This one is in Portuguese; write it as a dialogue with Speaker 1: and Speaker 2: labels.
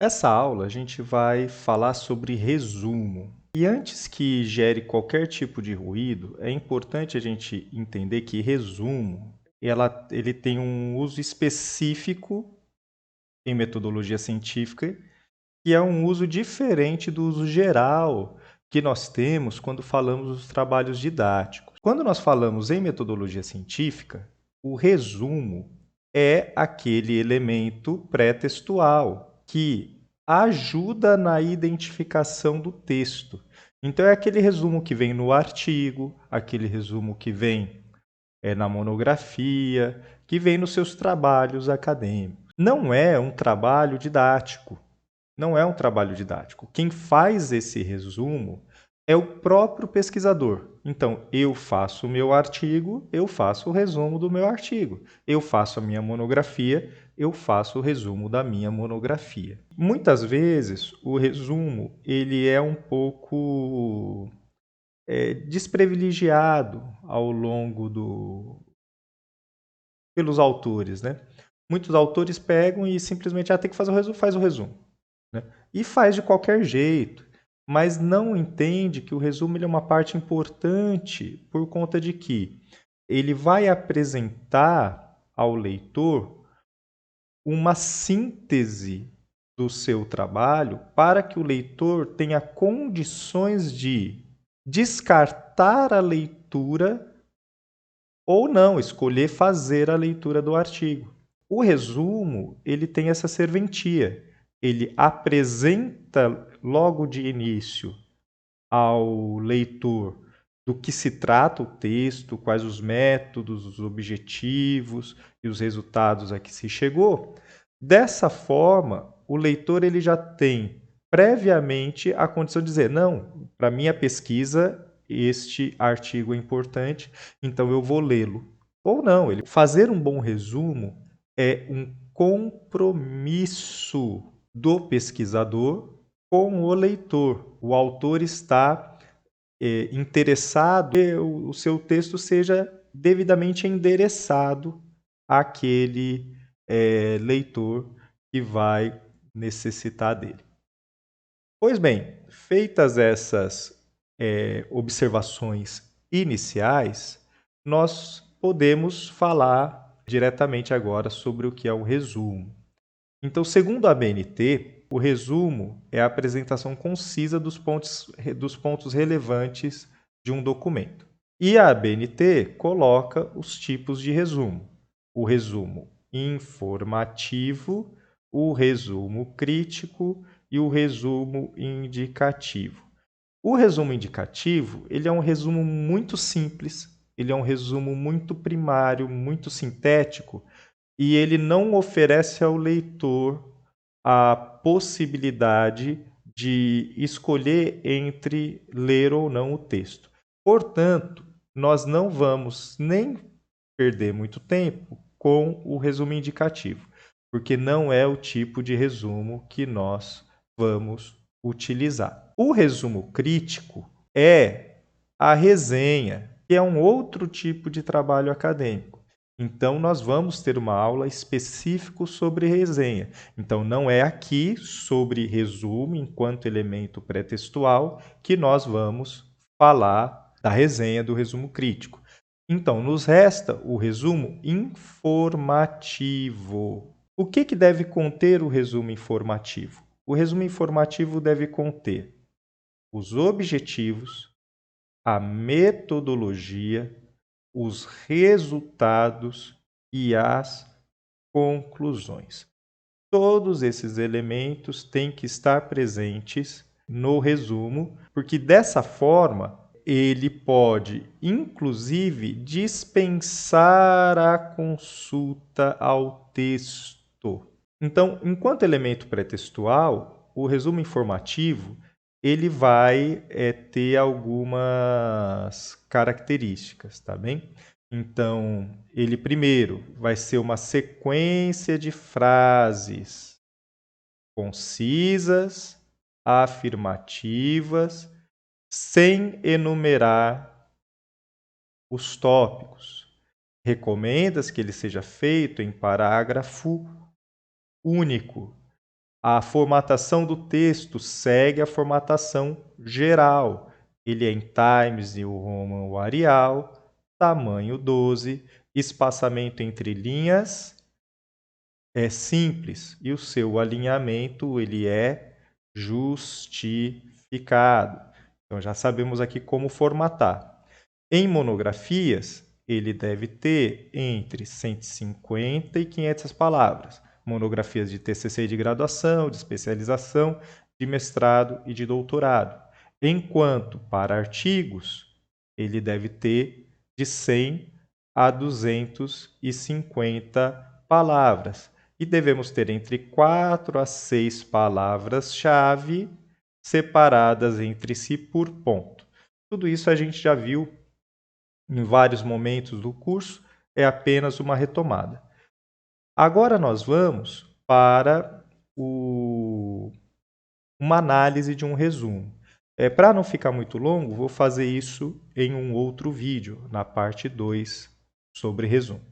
Speaker 1: Essa aula a gente vai falar sobre resumo. E antes que gere qualquer tipo de ruído, é importante a gente entender que resumo, ele tem um uso específico em metodologia científica, que é um uso diferente do uso geral que nós temos quando falamos dos trabalhos didáticos. Quando nós falamos em metodologia científica, o resumo é aquele elemento pré-textual que ajuda na identificação do texto. Então, é aquele resumo que vem no artigo, aquele resumo que vem na monografia, que vem nos seus trabalhos acadêmicos. Não é um trabalho didático. Não é um trabalho didático. Quem faz esse resumo é o próprio pesquisador. Então, eu faço o meu artigo, eu faço o resumo do meu artigo. Eu faço a minha monografia, eu faço o resumo da minha monografia. Muitas vezes, o resumo ele é um pouco desprivilegiado ao longo pelos autores, né? Muitos autores pegam e simplesmente tem que fazer o resumo, faz o resumo, né? E faz de qualquer jeito, mas não entende que o resumo ele é uma parte importante por conta de que ele vai apresentar ao leitor uma síntese do seu trabalho para que o leitor tenha condições de descartar a leitura ou não, escolher fazer a leitura do artigo. O resumo, ele tem essa serventia. Ele apresenta logo de início ao leitor do que se trata o texto, quais os métodos, os objetivos e os resultados a que se chegou. Dessa forma, o leitor ele já tem previamente a condição de dizer: não, para minha pesquisa este artigo é importante, então eu vou lê-lo. Ou não, ele fazer um bom resumo é um compromisso do pesquisador com o leitor. O autor está interessado que o seu texto seja devidamente endereçado àquele leitor que vai necessitar dele. Pois bem, feitas essas observações iniciais, nós podemos falar diretamente agora sobre o que é o resumo. Então, segundo a ABNT, o resumo é a apresentação concisa dos pontos relevantes de um documento. E a ABNT coloca os tipos de resumo: o resumo informativo, o resumo crítico e o resumo indicativo. O resumo indicativo, ele é um resumo muito simples, ele é um resumo muito primário, muito sintético, e ele não oferece ao leitor a possibilidade de escolher entre ler ou não o texto. Portanto, nós não vamos nem perder muito tempo com o resumo indicativo, porque não é o tipo de resumo que nós vamos utilizar. O resumo crítico é a resenha, que é um outro tipo de trabalho acadêmico. Então, nós vamos ter uma aula específica sobre resenha. Então, não é aqui sobre resumo enquanto elemento pré-textual que nós vamos falar da resenha do resumo crítico. Então, nos resta o resumo informativo. O que deve conter o resumo informativo? O resumo informativo deve conter os objetivos, a metodologia, os resultados e as conclusões. Todos esses elementos têm que estar presentes no resumo, porque dessa forma ele pode, inclusive, dispensar a consulta ao texto. Então, enquanto elemento pré-textual, o resumo informativo ele vai ter algumas características, tá bem? Então, ele primeiro vai ser uma sequência de frases concisas, afirmativas, sem enumerar os tópicos. Recomenda-se que ele seja feito em parágrafo único. A formatação do texto segue a formatação geral. Ele é em Times New Roman Arial, tamanho 12, espaçamento entre linhas é simples e o seu alinhamento ele é justificado. Então já sabemos aqui como formatar. Em monografias, ele deve ter entre 150 e 500 palavras. Monografias de TCC de graduação, de especialização, de mestrado e de doutorado. Enquanto para artigos, ele deve ter de 100 a 250 palavras. E devemos ter entre 4 a 6 palavras-chave separadas entre si por ponto. Tudo isso a gente já viu em vários momentos do curso, é apenas uma retomada. Agora nós vamos para uma análise de um resumo. Para não ficar muito longo, vou fazer isso em um outro vídeo, na parte 2, sobre resumo.